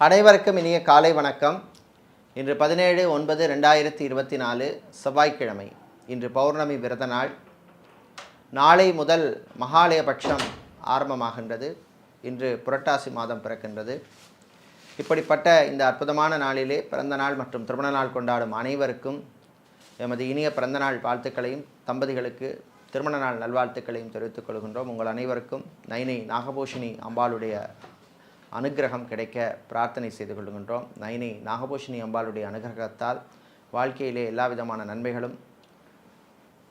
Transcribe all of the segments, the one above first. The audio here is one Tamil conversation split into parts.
அனைவருக்கும் இனிய காலை வணக்கம். இன்று 17/9/2024 செவ்வாய்க்கிழமை. இன்று பௌர்ணமி விரத நாள். நாளை முதல் மகாலயபட்சம் ஆரம்பமாகின்றது. இன்று புரட்டாசி மாதம் பிறக்கின்றது. இப்படிப்பட்ட இந்த அற்புதமான நாளிலே பிறந்த நாள் மற்றும் திருமண நாள் கொண்டாடும் அனைவருக்கும் எமது இனிய பிறந்த நாள் வாழ்த்துக்களையும் தம்பதிகளுக்கு திருமண நாள் நல்வாழ்த்துக்களையும் தெரிவித்துக் கொள்கின்றோம். உங்கள் அனைவருக்கும் நைனை நாகபூஷினி அம்பாளுடைய அனுகிரகம் கிடைக்க பிரார்த்தனை செய்து கொள்கின்றோம். நைனை நாகபூஷினி அம்பாளுடைய அனுகிரகத்தால் வாழ்க்கையிலே எல்லா விதமான நன்மைகளும்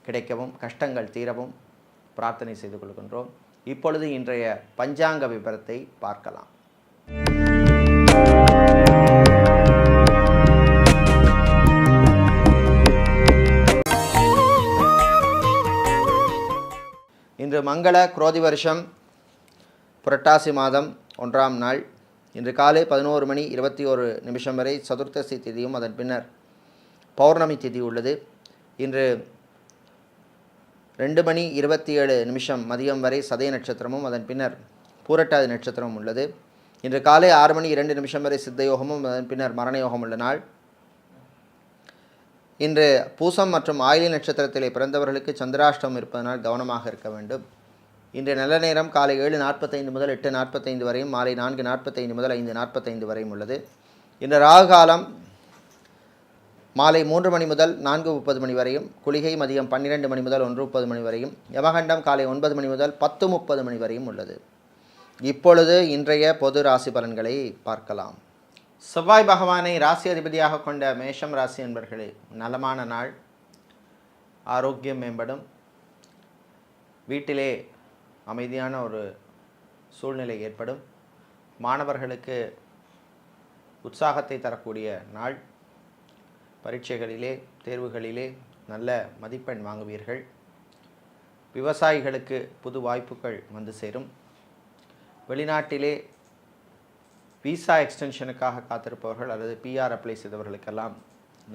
கிடைக்கவும் கஷ்டங்கள் தீரவும் பிரார்த்தனை செய்து கொள்கின்றோம். இப்பொழுது இன்றைய பஞ்சாங்க விபரத்தை பார்க்கலாம். இன்று மங்கள குரோதி வருஷம் புரட்டாசி மாதம் 1ஆம் நாள். இன்று காலை 11:21 வரை சதுர்த்தசி திதியும் அதன் பின்னர் பௌர்ணமி திதி உள்ளது. இன்று 2:27 மதியம் வரை சதய நட்சத்திரமும் அதன் பின்னர் பூரட்டாதி நட்சத்திரமும் உள்ளது. இன்று காலை 6:02 வரை சித்த யோகமும் அதன் பின்னர் மரண யோகம் உள்ள நாள். இன்று பூசம் மற்றும் ஆயிலி நட்சத்திரத்திலே பிறந்தவர்களுக்கு சந்திராஷ்டமம் இருப்பதனால் கவனமாக இருக்க வேண்டும். இன்று நல்ல நேரம் காலை 7:45 முதல் 8:45 வரையும், மாலை 4:45 முதல் 5:45 வரையும் உள்ளது. இன்று ராகு காலம் மாலை 3 மணி முதல் 4:30 மணி வரையும், குளிகை மதியம் 12 மணி முதல் 1:30 மணி வரையும், யமகண்டம் காலை 9 மணி முதல் 10:30 மணி வரையும் உள்ளது. இப்பொழுது இன்றைய பொது ராசி பலன்களை பார்க்கலாம். செவ்வாய் பகவானை ராசி அதிபதியாக கொண்ட மேஷம் ராசி என்பர்களே, நலமான நாள். ஆரோக்கியம் மேம்படும். வீட்டிலே அமைதியான ஒரு சூழ்நிலை ஏற்படும். மாணவர்களுக்கு உற்சாகத்தை தரக்கூடிய நாள். பரீட்சைகளிலே தேர்வுகளிலே நல்ல மதிப்பெண் வாங்குவீர்கள். விவசாயிகளுக்கு புது வாய்ப்புகள் வந்து சேரும். வெளிநாட்டிலே விசா எக்ஸ்டென்ஷனுக்காக காத்திருப்பவர்கள் அல்லது பிஆர் அப்ளை செய்தவர்களுக்கெல்லாம்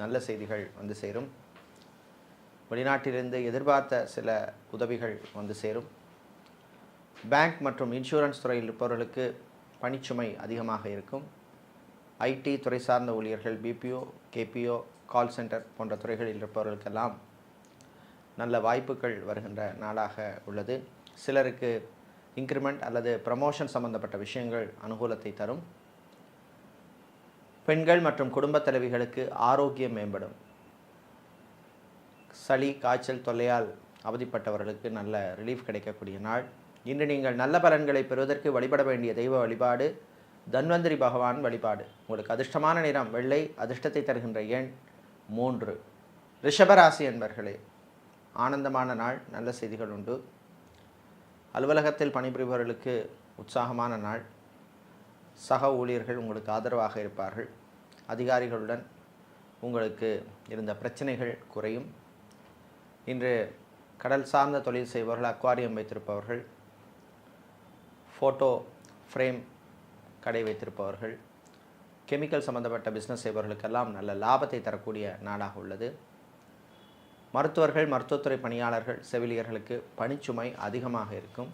நல்ல செய்திகள் வந்து சேரும். வெளிநாட்டிலிருந்து எதிர்பார்த்த சில உதவிகள் வந்து சேரும். பேங்க் மற்றும் இன்சூரன்ஸ் துறையில் இருப்பவர்களுக்கு பணிச்சுமை அதிகமாக இருக்கும். ஐடி துறை சார்ந்த ஊழியர்கள், பிபிஓ, கேபிஓ, கால் சென்டர் போன்ற துறைகளில் இருப்பவர்களுக்கெல்லாம் நல்ல வாய்ப்புகள் வருகின்ற நாளாக உள்ளது. சிலருக்கு இன்க்ரிமெண்ட் அல்லது ப்ரமோஷன் சம்பந்தப்பட்ட விஷயங்கள் அனுகூலத்தை தரும். பெண்கள் மற்றும் குடும்ப தலைவிகளுக்கு ஆரோக்கியம் மேம்படும். சளி காய்ச்சல் தொல்லையால் அவதிப்பட்டவர்களுக்கு நல்ல ரிலீஃப் கிடைக்கக்கூடிய நாள். இன்று நீங்கள் நல்ல பலன்களை பெறுவதற்கு வழிபட வேண்டிய தெய்வ வழிபாடு தன்வந்திரி பகவான் வழிபாடு. உங்களுக்கு அதிர்ஷ்டமான நிறம் வெள்ளை, அதிர்ஷ்டத்தை தருகின்ற எண் 3. ரிஷபராசி என்பர்களே, ஆனந்தமான நாள். நல்ல செய்திகள் உண்டு. அலுவலகத்தில் பணிபுரிபவர்களுக்கு உற்சாகமான நாள். சக ஊழியர்கள் உங்களுக்கு ஆதரவாக இருப்பார்கள். அதிகாரிகளுடன் உங்களுக்கு இருந்த பிரச்சனைகள் குறையும். இன்று கடல் சார்ந்த தொழில் செய்பவர்கள், அக்வாரியம் வைத்திருப்பவர்கள், ஃபோட்டோ ஃப்ரேம் கடை வைத்திருப்பவர்கள், கெமிக்கல் சம்பந்தப்பட்ட பிஸ்னஸ் செய்பவர்களுக்கெல்லாம் நல்ல லாபத்தை தரக்கூடிய நாளாக உள்ளது. மருத்துவர்கள், மருத்துவத்துறை பணியாளர்கள், செவிலியர்களுக்கு பணிச்சுமை அதிகமாக இருக்கும்.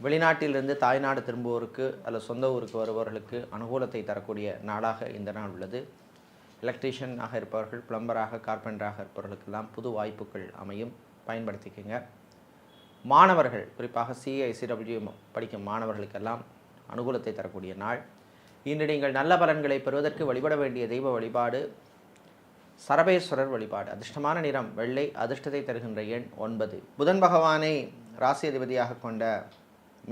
வெளிநாட்டிலிருந்து தாய்நாடு திரும்புவோருக்கு அல்லது சொந்த ஊருக்கு வருபவர்களுக்கு அனுகூலத்தை தரக்கூடிய நாளாக இந்த நாள் உள்ளது. எலக்ட்ரீஷியனாக இருப்பவர்கள், பிளம்பராக, கார்பெண்டராக இருப்பவர்களுக்கெல்லாம் புது வாய்ப்புகள் அமையும். பயன்படுத்திக்கங்க. மாணவர்கள், குறிப்பாக சிஐசிடபிள்யூ படிக்கும் மாணவர்களுக்கெல்லாம் அனுகூலத்தை தரக்கூடிய நாள். இன்று நீங்கள் நல்ல பலன்களை பெறுவதற்கு வழிபட வேண்டிய தெய்வ வழிபாடு சரபேஸ்வரர் வழிபாடு. அதிர்ஷ்டமான நிறம் வெள்ளை, அதிர்ஷ்டத்தை தருகின்ற எண் 9. புதன் பகவானை ராசி அதிபதியாக கொண்ட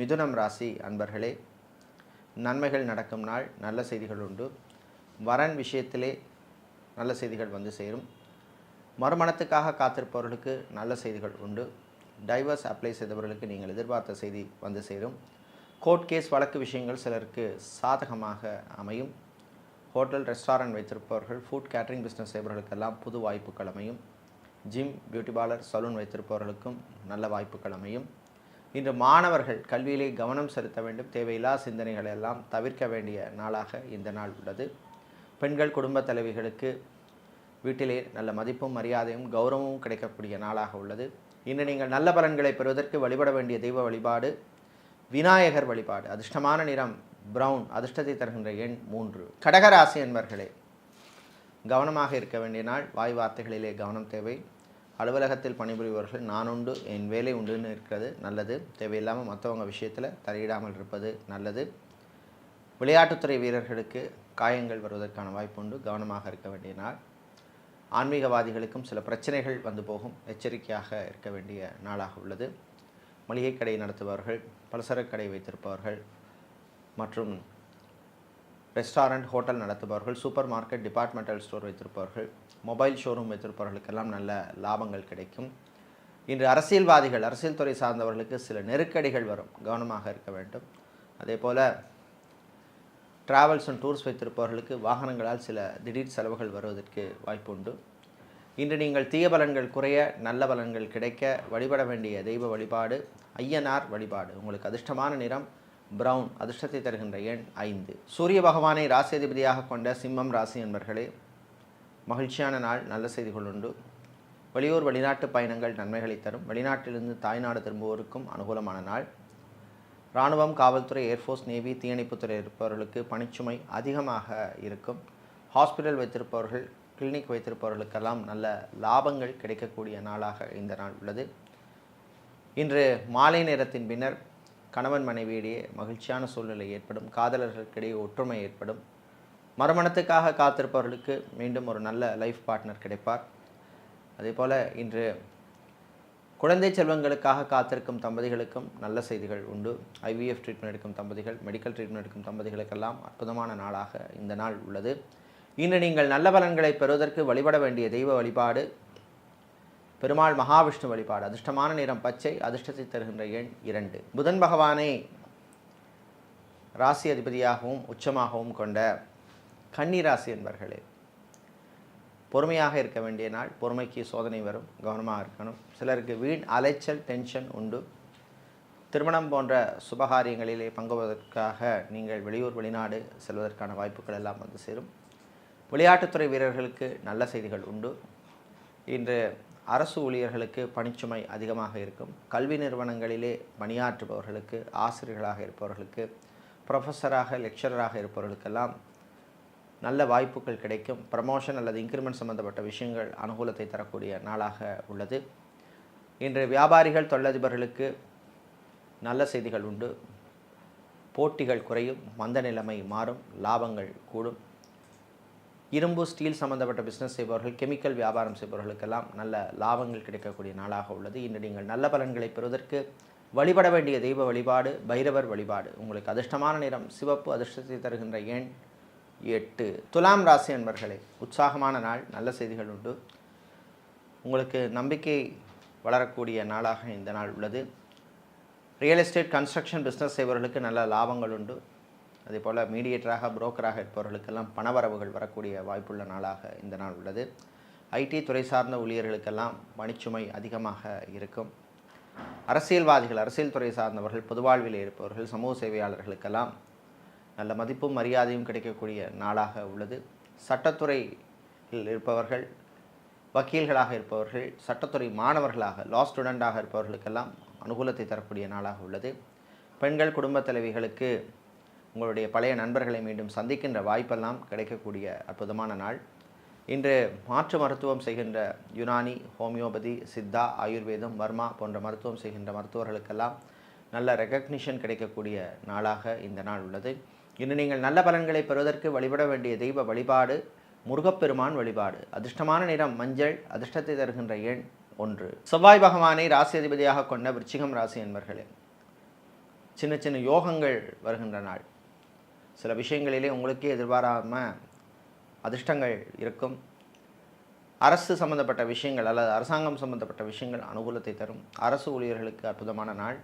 மிதுனம் ராசி அன்பர்களே, நன்மைகள் நடக்கும் நாள். நல்ல செய்திகள் உண்டு. வரன் விஷயத்திலே நல்ல செய்திகள் வந்து சேரும். மறுமணத்துக்காக காத்திருப்பவர்களுக்கு நல்ல செய்திகள் உண்டு. டைவர்ஸ் அப்ளை செய்தவர்களுக்கு நீங்கள் எதிர்பார்த்த செய்தி வந்து சேரும். கோர்ட் கேஸ் வழக்கு விஷயங்கள் சிலருக்கு சாதகமாக அமையும். ஹோட்டல் ரெஸ்டாரண்ட் வைத்திருப்பவர்கள், ஃபுட் கேட்டரிங் பிஸ்னஸ் செய்பவர்களுக்கெல்லாம் புது வாய்ப்புகள் அமையும். ஜிம், பியூட்டி பார்லர், சலூன் வைத்திருப்பவர்களுக்கும் நல்ல வாய்ப்புகள் அமையும். இன்று மாணவர்கள் கல்வியிலே கவனம் செலுத்த வேண்டும். தேவையில்லா சிந்தனைகளை எல்லாம் தவிர்க்க வேண்டிய நாளாக இந்த நாள் உள்ளது. பெண்கள் குடும்ப தலைவிகளுக்கு வீட்டிலே நல்ல மதிப்பும் மரியாதையும் கௌரவமும் கிடைக்கக்கூடிய நாளாக உள்ளது. இன்று நீங்கள் நல்ல பலன்களை பெறுவதற்கு வழிபட வேண்டிய தெய்வ வழிபாடு விநாயகர் வழிபாடு. அதிர்ஷ்டமான நிறம் பிரவுன் அதிர்ஷ்டத்தை தருகின்ற எண் 3. கடகராசி என்பர்களே, கவனமாக இருக்க வேண்டிய நாள். வாய் வார்த்தைகளிலே கவனம் தேவை. அலுவலகத்தில் பணிபுரிபவர்கள் நான் உண்டு என் வேலை உண்டுன்னு இருக்கிறது நல்லது. தேவையில்லாமல் மற்றவங்க விஷயத்தில் தலையிடாமல் இருப்பது நல்லது. விளையாட்டுத்துறை வீரர்களுக்கு காயங்கள் வருவதற்கான வாய்ப்பு உண்டு. கவனமாக இருக்க வேண்டிய நாள். ஆன்மீகவாதிகளுக்கும் சில பிரச்சனைகள் வந்து போகும். எச்சரிக்கையாக இருக்க வேண்டிய நாளாக உள்ளது. மளிகை கடை நடத்துபவர்கள், பலசரக்கு கடை வைத்திருப்பவர்கள் மற்றும் ரெஸ்டாரண்ட் ஹோட்டல் நடத்துபவர்கள், சூப்பர் மார்க்கெட் டிபார்ட்மெண்டல் ஸ்டோர் வைத்திருப்பவர்கள், மொபைல் ஷோரூம் வைத்திருப்பவர்களுக்கெல்லாம் நல்ல லாபங்கள் கிடைக்கும். இன்று அரசியல்வாதிகள், அரசியல் துறை சார்ந்தவர்களுக்கு சில நெருக்கடிகள் வரும். கவனமாக இருக்க வேண்டும். அதே போல் ட்ராவல்ஸ் அண்ட் டூர்ஸ் வைத்திருப்பவர்களுக்கு வாகனங்களால் சில திடீர் செலவுகள் வருவதற்கு வாய்ப்பு உண்டு. இன்று நீங்கள் தீய பலன்கள் குறைய, நல்ல பலன்கள் கிடைக்க வழிபட வேண்டிய தெய்வ வழிபாடு ஐயனார் வழிபாடு. உங்களுக்கு அதிர்ஷ்டமான நிறம் பிரவுன். அதிர்ஷ்டத்தை தருகின்ற எண் 5. சூரிய பகவானை ராசியதிபதியாக கொண்ட சிம்மம் ராசி என்பர்களே, மகிழ்ச்சியான நாள். நல்ல செய்திகள் உண்டு. வெளியூர் வெளிநாட்டு பயணங்கள் நன்மைகளை தரும். வெளிநாட்டிலிருந்து தாய்நாடு திரும்புவோருக்கும் அனுகூலமான நாள். இராணுவம், காவல்துறை, ஏர்ஃபோர்ஸ், நேவி, தீயணைப்புத்துறை இருப்பவர்களுக்கு பணிச்சுமை அதிகமாக இருக்கும். ஹாஸ்பிட்டல் வைத்திருப்பவர்கள், கிளினிக் வைத்திருப்பவர்களுக்கெல்லாம் நல்ல லாபங்கள் கிடைக்கக்கூடிய நாளாக இந்த நாள் உள்ளது. இன்று மாலை நேரத்தின் பின்னர் கணவன் மனைவியிடையே மகிழ்ச்சியான சூழ்நிலை ஏற்படும். காதலர்களுக்கிடையே ஒற்றுமை ஏற்படும். மறுமணத்துக்காக காத்திருப்பவர்களுக்கு மீண்டும் ஒரு நல்ல லைஃப் பார்ட்னர் கிடைப்பார். அதே போல் இன்று குழந்தை செல்வங்களுக்காக காத்திருக்கும் தம்பதிகளுக்கும் நல்ல செய்திகள் உண்டு. IVF ட்ரீட்மெண்ட் எடுக்கும் தம்பதிகள், மெடிக்கல் ட்ரீட்மெண்ட் எடுக்கும் தம்பதிகளுக்கெல்லாம் அற்புதமான நாளாக இந்த நாள் உள்ளது. இன்று நீங்கள் நல்ல பலன்களை பெறுவதற்கு வழிபட வேண்டிய தெய்வ வழிபாடு பெருமாள் மகாவிஷ்ணு வழிபாடு. அதிர்ஷ்டமான நிறம் பச்சை. அதிர்ஷ்டத்தை தருகின்ற எண் 2. புதன் பகவானை ராசி அதிபதியாகவும் உச்சமாகவும் கொண்ட கன்னி ராசி என்பர்களே, பொறுமையாக இருக்க வேண்டிய நாள். பொறுமைக்கு சோதனை வரும். கவனமாக இருக்கணும். சிலருக்கு வீண் அலைச்சல், டென்ஷன் உண்டு. திருமணம் போன்ற சுபகாரியங்களிலே பங்குவதற்காக நீங்கள் வெளியூர் வெளிநாடு செல்வதற்கான வாய்ப்புகள் எல்லாம் வந்து சேரும். விளையாட்டுத்துறை வீரர்களுக்கு நல்ல செய்திகள் உண்டு. இன்று அரசு ஊழியர்களுக்கு பணிச்சுமை அதிகமாக இருக்கும். கல்வி நிறுவனங்களிலே பணியாற்றுபவர்களுக்கு, ஆசிரியர்களாக இருப்பவர்களுக்கு, ப்ரொஃபஸராக, லெக்சரராக இருப்பவர்களுக்கெல்லாம் நல்ல வாய்ப்புகள் கிடைக்கும். ப்ரமோஷன் அல்லது இன்க்ரிமெண்ட் சம்பந்தப்பட்ட விஷயங்கள் அனுகூலத்தை தரக்கூடிய நாளாக உள்ளது. இன்று வியாபாரிகள், தொழிலதிபர்களுக்கு நல்ல செய்திகள் உண்டு. போட்டிகள் குறையும். மந்த நிலைமை மாறும். லாபங்கள் கூடும். இரும்பு, ஸ்டீல் சம்பந்தப்பட்ட பிஸ்னஸ் செய்பவர்கள், கெமிக்கல் வியாபாரம் செய்பவர்களுக்கெல்லாம் நல்ல லாபங்கள் கிடைக்கக்கூடிய நாளாக உள்ளது. இன்று நீங்கள் நல்ல பலன்களை பெறுவதற்கு வழிபட வேண்டிய தெய்வ வழிபாடு பைரவர் வழிபாடு. உங்களுக்கு அதிர்ஷ்டமான நிறம் சிவப்பு. அதிர்ஷ்டத்தை தருகின்ற எண் 8. துலாம் ராசி என்பர்களே, உற்சாகமான நாள். நல்ல செய்திகள் உண்டு. உங்களுக்கு நம்பிக்கை வளரக்கூடிய நாளாக இந்த நாள் உள்ளது. ரியல் எஸ்டேட், கன்ஸ்ட்ரக்ஷன் பிஸ்னஸ் செய்பவர்களுக்கு நல்ல லாபங்கள் உண்டு. அதே போல் மீடியேட்டராக, புரோக்கராக இருப்பவர்களுக்கெல்லாம் பணவரவுகள் வரக்கூடிய வாய்ப்புள்ள நாளாக இந்த நாள் உள்ளது. ஐடி துறை சார்ந்த ஊழியர்களுக்கெல்லாம் பணிச்சுமை அதிகமாக இருக்கும். அரசியல்வாதிகள், அரசியல் துறை சார்ந்தவர்கள், பொதுவாழ்வில் இருப்பவர்கள், சமூக சேவையாளர்களுக்கெல்லாம் நல்ல மதிப்பும் மரியாதையும் கிடைக்கக்கூடிய நாளாக உள்ளது. சட்டத்துறையில் இருப்பவர்கள், வக்கீல்களாக இருப்பவர்கள், சட்டத்துறை மாணவர்களாக, லா ஸ்டூடெண்டாக இருப்பவர்களுக்கெல்லாம் அனுகூலத்தை தரக்கூடிய நாளாக உள்ளது. பெண்கள், குடும்ப தலைவிகளுக்கு உங்களுடைய பழைய நண்பர்களை மீண்டும் சந்திக்கின்ற வாய்ப்பெல்லாம் கிடைக்கக்கூடிய அற்புதமான நாள். இன்று மாற்று மருத்துவம் செய்கின்ற யுனானி, ஹோமியோபதி, சித்தா, ஆயுர்வேதம், வர்மா போன்ற மருத்துவம் செய்கின்ற மருத்துவர்களுக்கெல்லாம் நல்ல ரெகக்னிஷன் கிடைக்கக்கூடிய நாளாக இந்த நாள் உள்ளது. இன்று நீங்கள் நல்ல பலன்களை பெறுவதற்கு வழிபட வேண்டிய தெய்வ வழிபாடு முருகப்பெருமான் வழிபாடு. அதிர்ஷ்டமான நிறம் மஞ்சள். அதிர்ஷ்டத்தை தருகின்ற எண் 1. செவ்வாய் பகவானை ராசி அதிபதியாக கொண்ட விருச்சிகம் ராசி என்பர்களே, சின்ன சின்ன யோகங்கள் வருகின்ற நாள். சில விஷயங்களிலே உங்களுக்கே எதிர்பாராமல் அதிர்ஷ்டங்கள் இருக்கும். அரசு சம்பந்தப்பட்ட விஷயங்கள் அல்லது அரசாங்கம் சம்பந்தப்பட்ட விஷயங்கள் அனுகூலத்தை தரும். அரசு ஊழியர்களுக்கு அற்புதமான நாள்.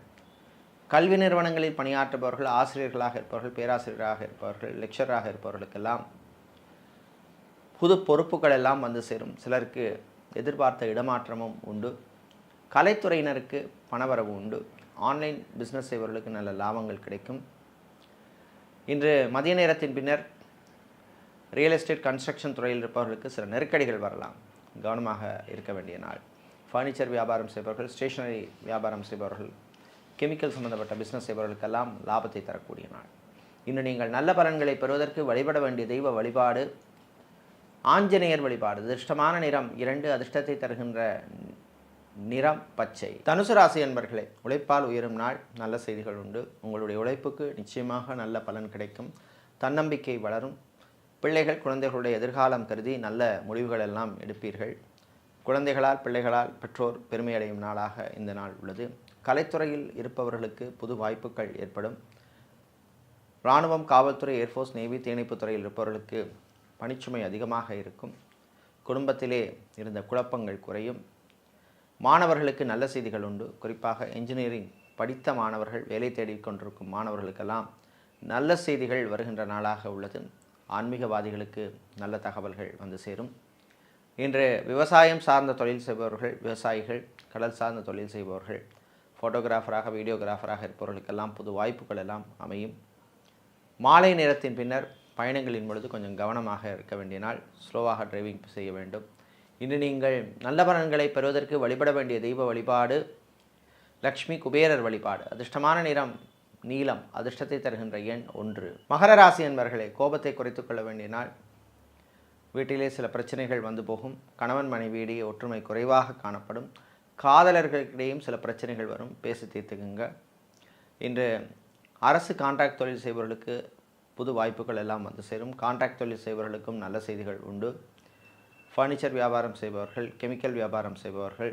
கல்வி நிறுவனங்களில் பணியாற்றுபவர்கள், ஆசிரியர்களாக இருப்பவர்கள், பேராசிரியராக இருப்பவர்கள், லெக்சராக இருப்பவர்களுக்கெல்லாம் புது பொறுப்புகள் எல்லாம் வந்து சேரும். சிலருக்கு எதிர்பார்த்த இடமாற்றமும் உண்டு. கலைத்துறையினருக்கு பணவரவு உண்டு. ஆன்லைன் பிஸ்னஸ் செய்பவர்களுக்கு நல்ல லாபங்கள் கிடைக்கும். இன்று மதிய நேரத்தின் பின்னர் ரியல் எஸ்டேட், கன்ஸ்ட்ரக்ஷன் துறையில் இருப்பவர்களுக்கு சில நெருக்கடிகள் வரலாம். கவனமாக இருக்க வேண்டிய நாள். ஃபர்னிச்சர் வியாபாரம் செய்பவர்கள், ஸ்டேஷனரி வியாபாரம் செய்பவர்கள், கெமிக்கல் சம்பந்தப்பட்ட பிஸ்னஸ் செய்பவர்களுக்கெல்லாம் லாபத்தை தரக்கூடிய நாள். இன்று நீங்கள் நல்ல பலன்களை பெறுவதற்கு வழிபட வேண்டிய தெய்வ வழிபாடு ஆஞ்சநேயர் வழிபாடு. அதிர்ஷ்டமான நிறம் 2, அதிர்ஷ்டத்தை தருகின்ற நிறம் பச்சை. தனுசு ராசி என்பர்களே, உழைப்பால் உயரும் நாள். நல்ல செய்திகள் உண்டு. உங்களுடைய உழைப்புக்கு நிச்சயமாக நல்ல பலன் கிடைக்கும். தன்னம்பிக்கை வளரும். பிள்ளைகள் குழந்தைகளுடைய எதிர்காலம் கருதி நல்ல முடிவுகள் எல்லாம் எடுப்பீர்கள். குழந்தைகளால் பிள்ளைகளால் பெற்றோர் பெருமையடையும் நாளாக இந்த நாள் உள்ளது. கலைத்துறையில் இருப்பவர்களுக்கு புது வாய்ப்புகள் ஏற்படும். இராணுவம், காவல்துறை, ஏர்ஃபோர்ஸ், நேவி, தீயணைப்பு துறையில் இருப்பவர்களுக்கு பணிச்சுமை அதிகமாக இருக்கும். குடும்பத்திலே இருந்த குழப்பங்கள் குறையும். மாணவர்களுக்கு நல்ல செய்திகள் உண்டு. குறிப்பாக என்ஜினியரிங் படித்த மாணவர்கள், வேலை தேடிக்கொண்டிருக்கும் மாணவர்களுக்கெல்லாம் நல்ல செய்திகள் வருகின்ற நாளாக உள்ளது. ஆன்மீகவாதிகளுக்கு நல்ல தகவல்கள் வந்து சேரும். இன்று விவசாயம் சார்ந்த தொழில் செய்பவர்கள், விவசாயிகள், கடல் சார்ந்த தொழில் செய்பவர்கள், ஃபோட்டோகிராஃபராக, வீடியோகிராஃபராக இருப்பவர்களுக்கெல்லாம் புது வாய்ப்புகள் எல்லாம் அமையும். மாலை நேரத்தின் பின்னர் பயணங்களின் பொழுது கொஞ்சம் கவனமாக இருக்க வேண்டிய நாள். ஸ்லோவாக டிரைவிங் செய்ய வேண்டும். இன்று நீங்கள் நல்ல பலன்களை பெறுவதற்கு வழிபட வேண்டிய தெய்வ வழிபாடு லக்ஷ்மி குபேரர் வழிபாடு. அதிர்ஷ்டமான நிறம் நீலம், அதிர்ஷ்டத்தை தருகின்ற எண் 1. மகர ராசி என்பர்களே, கோபத்தை குறைத்துக் கொள்ள வேண்டிய நாள். வீட்டிலே சில பிரச்சனைகள் வந்து போகும். கணவன் மனைவியிடையே ஒற்றுமை குறைவாக காணப்படும். காதலர்களிடையும் சில பிரச்சனைகள் வரும். பேசி தீர்த்துக்குங்க. இன்று அரசு கான்ட்ராக்ட் தொழில் செய்பவர்களுக்கு புது வாய்ப்புகள் எல்லாம் வந்து சேரும். கான்ட்ராக்ட் தொழில் செய்பவர்களுக்கும் நல்ல செய்திகள் உண்டு. ஃபர்னிச்சர் வியாபாரம் செய்பவர்கள், கெமிக்கல் வியாபாரம் செய்பவர்கள்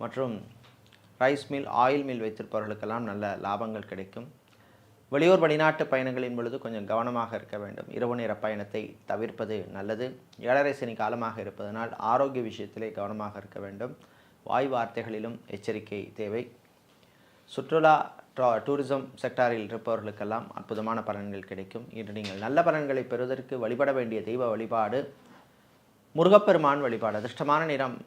மற்றும் ரைஸ் மில், ஆயில் மில் வைத்திருப்பவர்களுக்கெல்லாம் நல்ல லாபங்கள் கிடைக்கும். வெளியூர் வெளிநாட்டு பயணங்களின் பொழுது கொஞ்சம் கவனமாக இருக்க வேண்டும். இரவு நேர பயணத்தை தவிர்ப்பது நல்லது. 7.5 சனி காலமாக இருப்பதனால் ஆரோக்கிய விஷயத்திலே கவனமாக இருக்க வேண்டும். வாய் வார்த்தைகளிலும் எச்சரிக்கை தேவை. சுற்றுலா, டூரிசம் செக்டாரில் இருப்பவர்களுக்கெல்லாம் அற்புதமான பலன்கள் கிடைக்கும். இன்று நீங்கள் நல்ல பலன்களை பெறுவதற்கு வழிபட வேண்டிய தெய்வ வழிபாடு முருகப்பெருமான் வழிபாடு. அதிர்ஷ்டமான நிறம்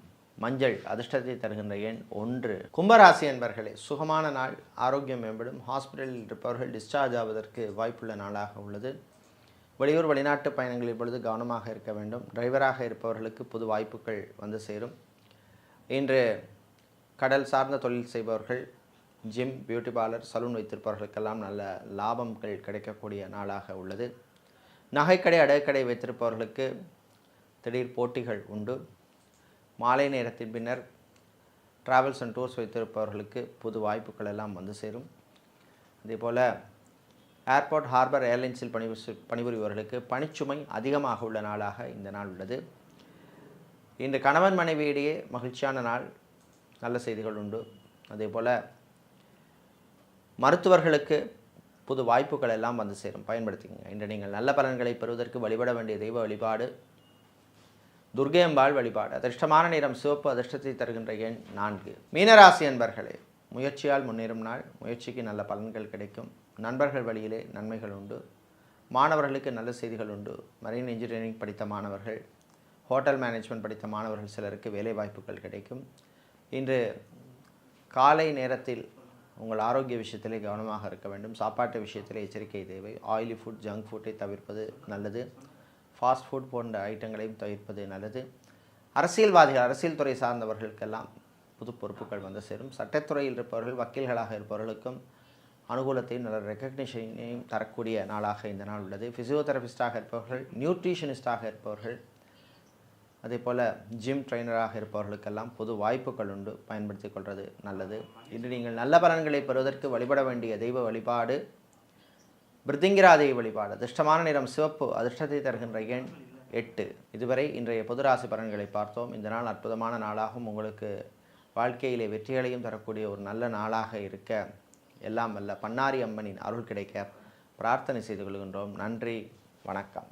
மஞ்சள், அதிர்ஷ்டத்தை தருகின்ற எண் 1. கும்பராசி என்பர்களே, சுகமான நாள். ஆரோக்கியம் மேம்படும். ஹாஸ்பிட்டலில் இருப்பவர்கள் டிஸ்சார்ஜ் ஆவதற்கு வாய்ப்புள்ள நாளாக உள்ளது. வெளியூர் வெளிநாட்டு பயணங்களின் பொழுது கவனமாக இருக்க வேண்டும். டிரைவராக இருப்பவர்களுக்கு புது வாய்ப்புகள் வந்து சேரும். இன்று கடல் சார்ந்த தொழில் செய்பவர்கள், ஜிம், பியூட்டி பார்லர், சலூன் வைத்திருப்பவர்களுக்கெல்லாம் நல்ல லாபங்கள் கிடைக்கக்கூடிய நாளாக உள்ளது. நகைக்கடை, அடகுக்கடை வைத்திருப்பவர்களுக்கு திடீர் போட்டிகள் உண்டு. மாலை நேரத்தின் பின்னர் ட்ராவல்ஸ் அண்ட் டூர்ஸ் வைத்திருப்பவர்களுக்கு புது வாய்ப்புகள் எல்லாம் வந்து சேரும். அதேபோல் ஏர்போர்ட், ஹார்பர், ஏர்லைன்ஸில் பணிபுரிபவர்களுக்கு பணிச்சுமை அதிகமாக உள்ள நாளாக இந்த நாள் உள்ளது. இன்று கணவன் மனைவியிடையே மகிழ்ச்சியான நாள். நல்ல செய்திகள் உண்டு. அதேபோல் மருத்துவர்களுக்கு புது வாய்ப்புகள் எல்லாம் வந்து சேரும். பயன்படுத்திக்கங்க. இன்று நீங்கள் நல்ல பலன்களை பெறுவதற்கு வழிபட வேண்டிய தெய்வ வழிபாடு துர்க்கையம்பாள் வழிபாடு. அதிர்ஷ்டமான நிறம் சிவப்பு, அதிர்ஷ்டத்தை தருகின்ற எண் 4. மீனராசி என்பர்களே, முயற்சியால் முன்னேறும் நாள். முயற்சிக்கு நல்ல பலன்கள் கிடைக்கும். நண்பர்கள் வழியிலே நன்மைகள் உண்டு. மாணவர்களுக்கு நல்ல செய்திகள் உண்டு. மரீன் இன்ஜினியரிங் படித்த மாணவர்கள், ஹோட்டல் மேனேஜ்மெண்ட் படித்த மாணவர்கள் சிலருக்கு வேலை வாய்ப்புகள் கிடைக்கும். இன்று காலை நேரத்தில் உங்கள் ஆரோக்கிய விஷயத்திலே கவனமாக இருக்க வேண்டும். சாப்பாட்டு விஷயத்திலே எச்சரிக்கை தேவை. ஆயிலி ஃபுட், ஜங்க் ஃபுட்டை தவிர்ப்பது நல்லது. ஃபாஸ்ட் ஃபுட் போன்ற ஐட்டங்களையும் தவிர்ப்பது நல்லது. அரசியல்வாதிகள், அரசியல் துறை சார்ந்தவர்களுக்கெல்லாம் புது பொறுப்புகள் வந்து சேரும். சட்டத்துறையில் இருப்பவர்கள், வக்கீல்களாக இருப்பவர்களுக்கும் அனுகூலத்தையும் நல்ல ரெக்கக்னிஷனையும் தரக்கூடிய நாளாக இந்த நாள் உள்ளது. ஃபிசியோதெரபிஸ்டாக இருப்பவர்கள், நியூட்ரிஷனிஸ்டாக இருப்பவர்கள், அதே போல் ஜிம் ட்ரைனராக இருப்பவர்களுக்கெல்லாம் புது வாய்ப்புகள் உண்டு. பயன்படுத்தி கொள்வது நல்லது. இன்று நீங்கள் நல்ல பலன்களை பெறுவதற்கு வழிபட வேண்டிய தெய்வ வழிபாடு பிருத்திங்கிராதேவி வழிபாடு. அதிர்ஷ்டமான நிறம் சிவப்பு, அதிர்ஷ்டத்தை தருகின்ற எண் 8. இதுவரை இன்றைய பொதுராசி பலன்களை பார்த்தோம். இந்த நாள் அற்புதமான நாளாகவும் உங்களுக்கு வாழ்க்கையிலே வெற்றிகளையும் தரக்கூடிய ஒரு நல்ல நாளாக இருக்க எல்லாம் வல்ல பண்ணாரி அம்மனின் அருள் கிடைக்க பிரார்த்தனை செய்து கொள்கின்றோம். நன்றி, வணக்கம்.